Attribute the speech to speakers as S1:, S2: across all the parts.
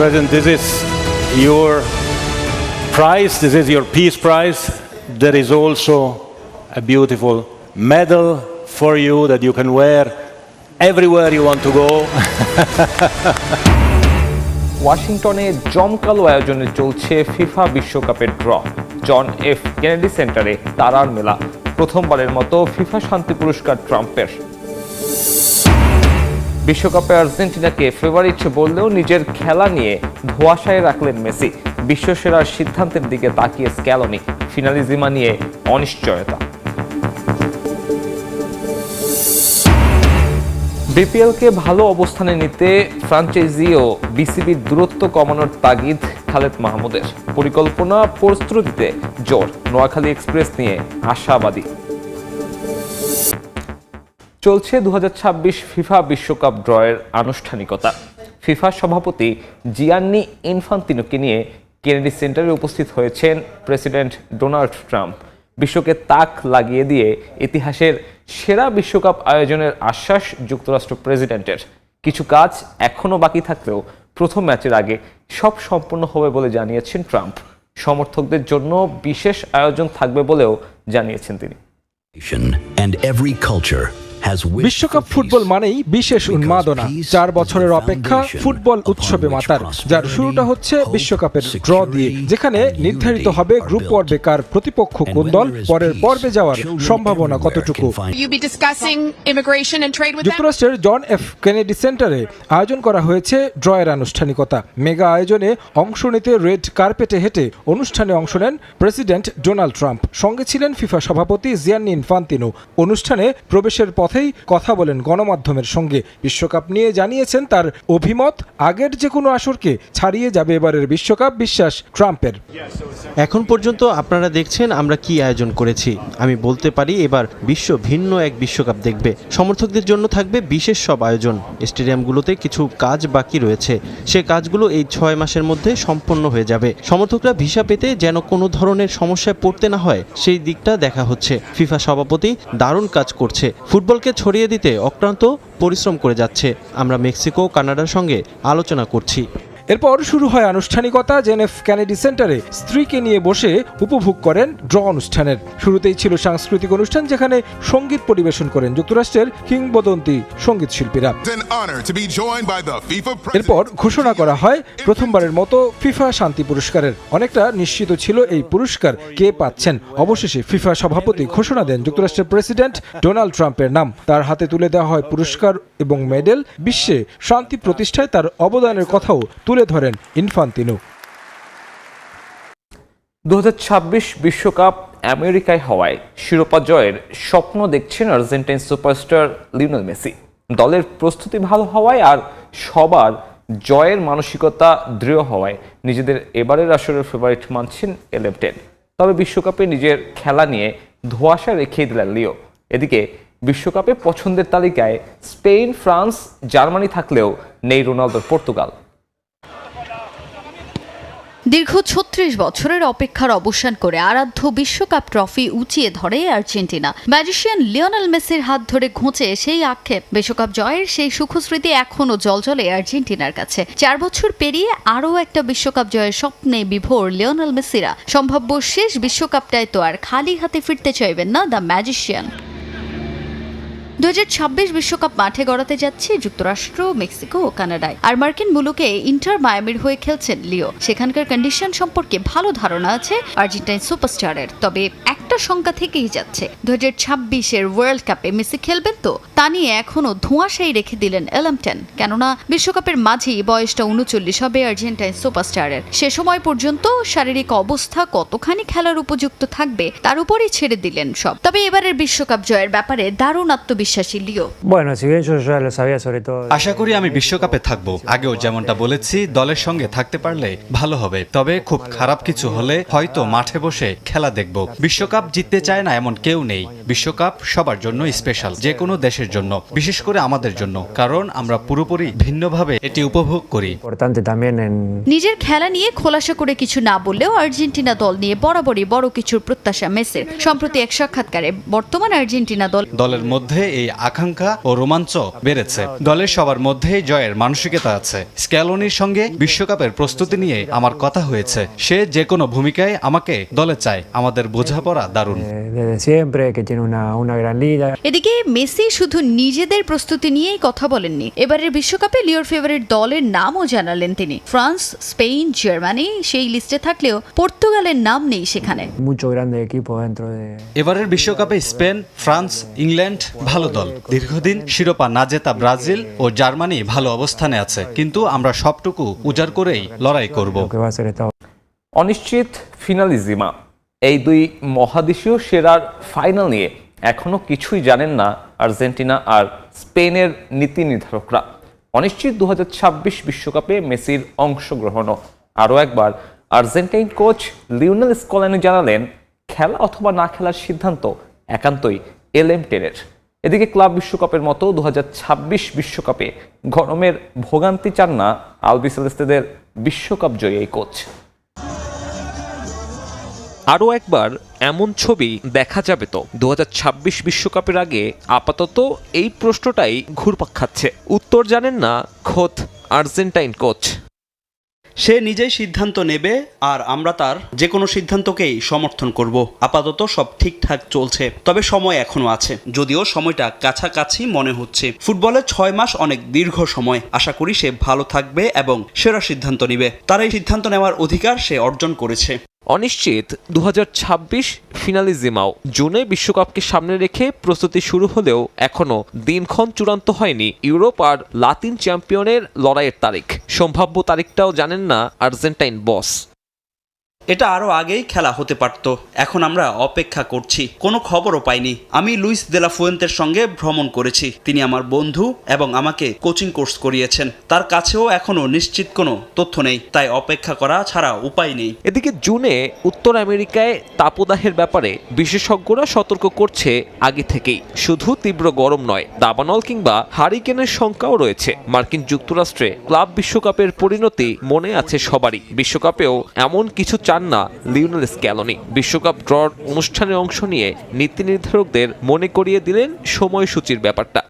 S1: President, this is your prize, this is your peace prize. There is also a beautiful medal for you that you can wear everywhere you want to go.
S2: ওয়াশিংটনে জমকালো আয়োজনে চলছে FIFA বিশ্বকাপের draw. John F Kennedy সেন্টারে তারার মেলা। প্রথমবারের মতো ফিফা শান্তি পুরস্কার ট্রাম্পের। বিশ্বকাপে আর্জেন্টিনাকে ফেভারিট বললেও নিজের খেলা নিয়ে ধোঁয়াশায় রাখলেন মেসি। বিশ্বসেরার সিদ্ধান্তের দিকে তাকিয়ে স্ক্যালোনি। ফিনালিজিমা নিয়ে অনিশ্চয়তা। বিপিএলকে ভালো অবস্থানে নিতে ফ্রাঞ্চাইজি ও বিসিবির দূরত্ব কমানোর তাগিদ খালেদ মাহমুদের। পরিকল্পনা প্রস্তুতিতে জোর। নোয়াখালী এক্সপ্রেস নিয়ে আশাবাদী। চলছে 2026 ফিফা বিশ্বকাপ ড্রয়ের আনুষ্ঠানিকতা। ফিফা সভাপতি জিয়ান্নি ইনফান্তিনোকে নিয়ে কেনেডি সেন্টারে উপস্থিত হয়েছেন প্রেসিডেন্ট ডোনাল্ড ট্রাম্প। বিশ্বকে তাক লাগিয়ে দিয়ে ইতিহাসের সেরা বিশ্বকাপ আয়োজনের আশ্বাস যুক্তরাষ্ট্র প্রেসিডেন্টের। কিছু কাজ এখনও বাকি থাকলেও প্রথম ম্যাচের আগে সব সম্পূর্ণ হবে বলে জানিয়েছেন ট্রাম্প। সমর্থকদের জন্য বিশেষ আয়োজন থাকবে বলেও জানিয়েছেন তিনি।
S3: বিশ্বকাপ ফুটবল মানেই বিশেষ উন্মাদনা। 4 বছরের অপেক্ষা ফুটবল উৎসবে মাতার, যার শুরুটা হচ্ছে বিশ্বকাপের ড্র দিয়ে, যেখানে নির্ধারিত হবে গ্রুপ পর্বে কার প্রতিপক্ষ কোন দল, পরের পর্বে যাওয়ার সম্ভাবনা কতটুকু। যুক্তরাষ্ট্রের জন এফ কেনেডি সেন্টারে আয়োজন করা হয়েছে ড্রয়ের আনুষ্ঠানিকতা। মেগা আয়োজনে অংশ নিতে রেড কার্পেটে হেঁটে অনুষ্ঠানে অংশ নেন প্রেসিডেন্ট ডোনাল্ড ট্রাম্প। সঙ্গে ছিলেন ফিফা সভাপতি জিয়ান্নি ইনফান্তিনো। অনুষ্ঠানে প্রবেশের পথেই কথা বলেন গণমাধ্যমের সঙ্গে। বিশ্বকাপ নিয়ে জানিয়েছেন তার অভিমত। আগের যে কোনো আসরকে ছাড়িয়ে যাবে এবারের বিশ্বকাপ, বিশ্বাস ট্রাম্পের।
S4: এখন পর্যন্ত আপনারা দেখছেন আমরা কি আয়োজন করেছি। আমি বলতে পারি এবার বিশ্ব ভিন্ন এক বিশ্বকাপ দেখবে। সমর্থকদের জন্য থাকবে বিশেষ সব আয়োজন। স্টেডিয়ামগুলোতে কিছু কাজ বাকি রয়েছে, সে কাজগুলো এই 6 মাসের মধ্যে সম্পন্ন হয়ে যাবে। সমর্থকরা ভিসা পেতে যেন কোনো ধরনের সমস্যায় পড়তে না হয় সেই দিকটা দেখা হচ্ছে। ফিফা সভাপতি দারুণ কাজ করছে, ফুটবলকে ছড়িয়ে দিতে অক্লান্ত পরিশ্রম করে যাচ্ছে। আমরা মেক্সিকো, কানাডার সঙ্গে আলোচনা করছি।
S3: এরপর শুরু হয় আনুষ্ঠানিকতা। জেনেফ কেনেডি সেন্টারে স্ত্রীকে নিয়ে বসে উপভোগ করেন ড্র অনুষ্ঠানের। শুরুতেই ছিল সাংস্কৃতিক অনুষ্ঠান, যেখানে সঙ্গীত পরিবেশন করেন যুক্তরাষ্ট্রের কিংবদন্তি সঙ্গীত শিল্পীরা। এরপর ঘোষণা করা হয় প্রথমবারের মতো ফিফা শান্তি পুরস্কারের। অনেকটা নিশ্চিত ছিল এই পুরস্কার কে পাচ্ছেন। অবশেষে ফিফা সভাপতি ঘোষণা দেন যুক্তরাষ্ট্রের প্রেসিডেন্ট ডোনাল্ড ট্রাম্পের নাম। তার হাতে তুলে দেওয়া হয় পুরস্কার এবং মেডেল। বিশ্বে শান্তি প্রতিষ্ঠায় তার অবদানের কথাও তুলে ধরেন ইনফান্তিনো।
S2: 2026 বিশ্বকাপ আমেরিকায় হওয়ায় শিরোপা জয়ের স্বপ্ন দেখছেন আর্জেন্টাইন সুপারস্টার লিওনেল মেসি। দলের প্রস্তুতি ভালো হওয়ায় আর সবার জয়ের মানসিকতা দৃঢ় হওয়ায় নিজেদের এবারের আসরের ফেভারিট মানছেন 11-10। তবে বিশ্বকাপে নিজের খেলা নিয়ে ধোঁয়াশা রেখে দিলেন লিও। এদিকে বিশ্বকাপে পছন্দের তালিকায় স্পেন, ফ্রান্স, জার্মানি থাকলেও নেই রোনালদোর পর্তুগাল।
S5: দীর্ঘ 36 বছরের অপেক্ষার অবসান করে আরাধ্য বিশ্বকাপ ট্রফি উঁচিয়ে ধরে আর্জেন্টিনা। ম্যাজিশিয়ান লিওনেল মেসির হাত ধরে ঘুঁচে সেই আক্ষেপ। বিশ্বকাপ জয়ের সেই সুখস্মৃতি এখনও জলজলে আর্জেন্টিনার কাছে। 4 বছর পেরিয়ে আরও একটা বিশ্বকাপ জয়ের স্বপ্নে বিভোর লিওনেল মেসিরা। সম্ভাব্য শেষ বিশ্বকাপটায় তো আর খালি হাতে ফিরতে চাইবেন না দ্য ম্যাজিশিয়ান। 2026 বিশ্বকাপ মাঠে গড়াতে যাচ্ছে যুক্তরাষ্ট্র, মেক্সিকো ও কানাডায়। আর মার্কিন মুলুকে ইন্টার মায়ামির হয়ে খেলছেন লিও। সেখানকার কন্ডিশন সম্পর্কে ভালো ধারণা আছে আর্জেন্টাইন সুপারস্টারের। তবে একটা শঙ্কা থেকেই যাচ্ছে, 2026 ওয়ার্ল্ড কাপে মেসি খেলবেন তো, তা নিয়ে এখনও ধোঁয়াশাই রেখে দিলেন 11-10। কেননা বিশ্বকাপের মাঝেই বয়সটা 39 হবে আর্জেন্টাইন সুপারস্টারের। সে সময় পর্যন্ত শারীরিক অবস্থা কতখানি খেলার উপযুক্ত থাকবে তার উপরই ছেড়ে দিলেন সব। তবে এবারের বিশ্বকাপ জয়ের ব্যাপারে দারুণ আত্মবিশ্বাস।
S6: আশা করি আমি বিশ্বকাপে থাকবো। আগেও যেমনটা বলেছি, দলের সঙ্গে থাকতে পারলে ভালো হবে। তবে খুব খারাপ কিছু হলে হয়তো মাঠে বসে খেলা দেখব। বিশ্বকাপ বিশ্বকাপ জিততে চায় না এমন কেউ নেই। বিশ্বকাপ সবার জন্য স্পেশাল, যে কোনো দেশের জন্য, বিশেষ করে আমাদের জন্য, কারণ আমরা পুরোপুরি ভিন্নভাবে এটি উপভোগ করি।
S5: নিজের খেলা নিয়ে খোলাসা করে কিছু না বললেও আর্জেন্টিনা দল নিয়ে বরাবরই বড় কিছুর প্রত্যাশা মেসির। সম্প্রতি এক সাক্ষাৎকারে বর্তমান আর্জেন্টিনা
S6: দলের মধ্যে এই আকাঙ্ক্ষা ও রোমাঞ্চ বেড়েছে। দলের সবার মধ্যেই জয়ের মানসিকতা আছে। স্ক্যালোনির সঙ্গে বিশ্বকাপের প্রস্তুতি নিয়ে আমার কথা হয়েছে। সে যে কোনো ভূমিকায় আমাকে দলে চায়। আমাদের বোঝাপড়া দারুণ।
S5: এদিকে মেসি শুধু নিজেদের প্রস্তুতি নিয়েই কথা বলেননি। এবারের বিশ্বকাপে লিওর ফেভারিট দলের নামও জানালেন তিনি। ফ্রান্স, স্পেন, জার্মানি সেই লিস্টে থাকলেও পর্তুগালের নাম নেই সেখানে।
S6: এবারের বিশ্বকাপে স্পেন, ফ্রান্স, ইংল্যান্ড ভালো দল। দীর্ঘদিন শিরোপা না জেতা ব্রাজিল ও জার্মানি ভালো অবস্থানে আছে, কিন্তু আমরা সবটুকু উজাড় করেই লড়াই করব।
S2: অনিশ্চিত ফিনালিজিমা, এই দুই মহাদেশীয় সেরার ফাইনাল নিয়ে এখনো কিছুই জানেন না আর্জেন্টিনা আর স্পেনের নীতি নির্ধারকরা। অনিশ্চিত 2026 বিশ্বকাপে মেসির অংশগ্রহণও। আরও একবার আর্জেন্টাইন কোচ লিওনেল স্কলানি জানালেন, খেলা অথবা না খেলার সিদ্ধান্ত একান্তই এলএম10-এর। এদিকে ক্লাব বিশ্বকাপের মতো 2026 বিশ্বকাপে গরমের ভোগান্তি চান না আলবিসেলেস্তেদের বিশ্বকাপ জয়ী এই কোচ। আরও একবার এমন ছবি দেখা যাবে তো 2026 বিশ্বকাপের আগে? আপাতত এই প্রশ্নটাই ঘুরপাক খাচ্ছে। উত্তর জানেন না খোদ আর্জেন্টাইন কোচ।
S7: সে নিজেই সিদ্ধান্ত নেবে, আর আমরা তার যে কোনো সিদ্ধান্তকেই সমর্থন করব। আপাতত সব ঠিকঠাক চলছে, তবে সময় এখনো আছে, যদিও সময়টা কাছাকাছি মনে হচ্ছে। ফুটবলে 6 মাস অনেক দীর্ঘ সময়। আশা করি সে ভালো থাকবে এবং সেরা সিদ্ধান্ত নেবে। তার এই সিদ্ধান্ত নেওয়ার অধিকার সে অর্জন করেছে।
S2: অনিশ্চিত 2026 ফিনালিজিমাও। জুনে বিশ্বকাপকে সামনে রেখে প্রস্তুতি শুরু হলেও এখনো দিনক্ষণ চূড়ান্ত হয়নি ইউরোপ আর লাতিন চ্যাম্পিয়নের লড়াইয়ের তারিখ। সম্ভাব্য তারিখটাও জানেন না আর্জেন্টাইন বস।
S7: এটা আরো আগেই খেলা হতে পারত। এখন আমরা অপেক্ষা করছি। কোনো খবরও পাইনি। আমি লুইস দে লা ফুয়েন্তের সঙ্গে ভ্রমণ করেছি। তিনি আমার বন্ধু এবং আমাকে কোচিং কোর্স করিয়েছেন। তার কাছেও এখনো নিশ্চিত কোনো তথ্য নেই, তাই অপেক্ষা করা ছাড়া উপায় নেই।
S2: এদিকে জুনে উত্তর আমেরিকায় তাপদাহের ব্যাপারে বিশেষজ্ঞরা সতর্ক করছে আগে থেকেই। শুধু তীব্র গরম নয়, দাবানল কিংবা হারিকেনের শঙ্কাও রয়েছে। মার্কিন যুক্তরাষ্ট্রে ক্লাব বিশ্বকাপের পরিণতি মনে আছে সবারই। বিশ্বকাপেও এমন কিছু চান না লিওনেল স্ক্যালোনি। বিশ্বকাপ ড্রর অনুষ্ঠানে অংশ নিয়ে নীতি নির্ধারকদের মনে করিয়ে দিলেন সময়সূচির ব্যাপারটা।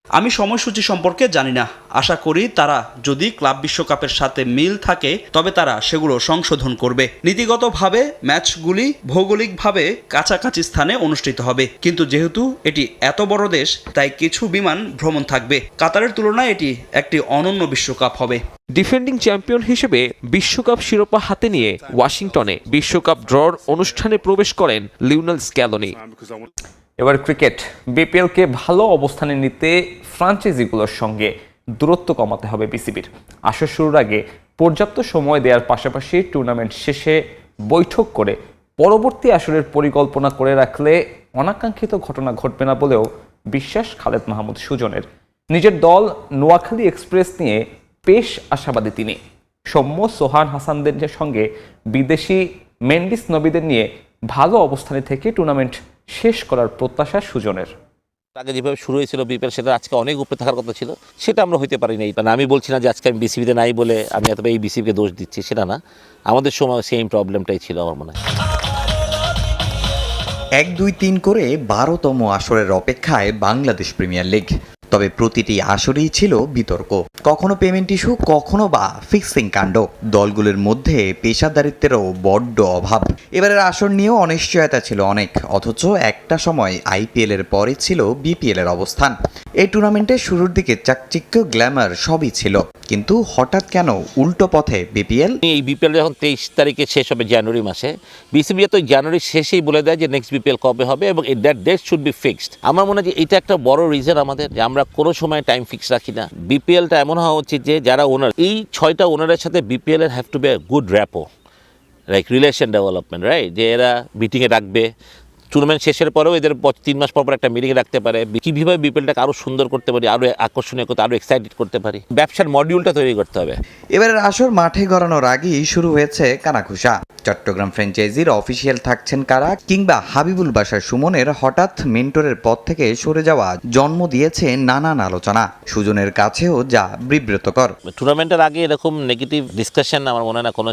S7: আমি সময়সূচি সম্পর্কে জানি না। আশা করি তারা যদি ক্লাব বিশ্বকাপের সাথে মিল থাকে তবে তারা সেগুলো সংশোধন করবে। নীতিগতভাবে ম্যাচগুলি ভৌগোলিকভাবে কাছাকাছি স্থানে অনুষ্ঠিত হবে, কিন্তু যেহেতু এটি এত বড় দেশ তাই কিছু বিমান ভ্রমণ থাকবে। কাতারের তুলনায় এটি একটি অনন্য বিশ্বকাপ হবে।
S2: ডিফেন্ডিং চ্যাম্পিয়ন হিসেবে বিশ্বকাপ শিরোপা হাতে নিয়ে ওয়াশিংটনে বিশ্বকাপ ড্রর অনুষ্ঠানে প্রবেশ করেন লিওনেল স্ক্যালোনি। এবার ক্রিকেট। বিপিএলকে ভালো অবস্থানে নিতে ফ্র্যাঞ্চাইজিগুলোর সঙ্গে দূরত্ব কমাতে হবে বিসিবির। আসর শুরুর আগে পর্যাপ্ত সময় দেওয়ার পাশাপাশি টুর্নামেন্ট শেষে বৈঠক করে পরবর্তী আসরের পরিকল্পনা করে রাখলে অনাকাঙ্ক্ষিত ঘটনা ঘটবে না বলেও বিশ্বাস খালেদ মাহমুদ সুজনের। নিজের দল নোয়াখালী এক্সপ্রেস নিয়ে বেশ আশাবাদী তিনি। সৌম্য, সোহান হাসানদের সঙ্গে বিদেশি মেন্ডিস নবীদের নিয়ে ভালো অবস্থানে থেকে টুর্নামেন্ট শেষ করার প্রত্যাশা সুজনের।
S8: আগে যেভাবে শুরু হয়েছিল বিপিএল, সেটা আজকে অনেক উপরে থাকার কথা ছিল, সেটা আমরা হইতে পারি নাই। মানে আমি বলছি না যে আজকে আমি বিসিবিতে নাই বলে আমি এত এই বিসিবিকে দোষ দিচ্ছি, সেটা না। আমাদের সময় সেম প্রবলেমটাই ছিল আমার মনে হয়।
S9: 1-2-3 করে 12তম আসরের অপেক্ষায় বাংলাদেশ প্রিমিয়ার লিগ। তবে প্রতিটি আসরেই ছিল বিতর্ক, কখনো পেমেন্ট ইস্যু, কখনো বা ফিক্সিং কাণ্ড। দলগুলোর মধ্যে পেশাদারিত্বেরও বড্ড অভাব। এবারের আসর নিয়েও অনিশ্চয়তা ছিল অনেক, অথচ একটা সময় আইপিএল এর পরে ছিল বিপিএল এর অবস্থান। এই টুর্নামেন্টের শুরুর দিকে চাকচিক্য, গ্ল্যামার সবই ছিল, কিন্তু হঠাৎ কেন উল্টো পথে বিপিএল?
S8: এই বিপিএল যখন 23 তারিখে শেষ হবে জানুয়ারি মাসে, বিসিবি তো জানুয়ারি শেষেই বলে দেয় যে নেক্সট বিপিএল কবে হবে এবং that date should be fixed. আমার মনে হয় যে এটা একটা বড় রিজন আমাদের, যে আমরা কোনো সময় টাইম ফিক্স রাখি না। বিপিএলটা এমন হওয়া উচিত যে যারা ওনার, এই 6টা ওনারের সাথে বিপিএল এর have to be good rapport, like relation development, right? যে এরা মিটিংয়ে ডাকবে, টুর্নামেন্ট শেষের পরেও এদের 3 মাস পর একটা মিটিং রাখতে পারে, কিভাবে বিপিএলটাকে আরো সুন্দর করতে পারি, আরো আকর্ষণীয় করতে, আরো এক্সাইটেড করতে পারি, ব্যবসার মডিউলটা তৈরি করতে হবে।
S9: এবারের আসর মাঠে গড়ানোর আগেই শুরু হয়েছে কানাঘুষা। চট্টগ্রাম ফ্র্যাঞ্চাইজির অফিসিয়াল থাকছেন কারা, কিংবা হাবিবুল বাশার সুমনের হঠাৎ মেন্টরের পদ থেকে সরে যাওয়া জন্ম দিয়েছে নানান আলোচনা, সুজনের কাছেও যা বিব্রতকর।
S8: টুর্নামেন্টের আগে এরকম নেগেটিভ ডিসকাশন আমার মনে হয় না কোনো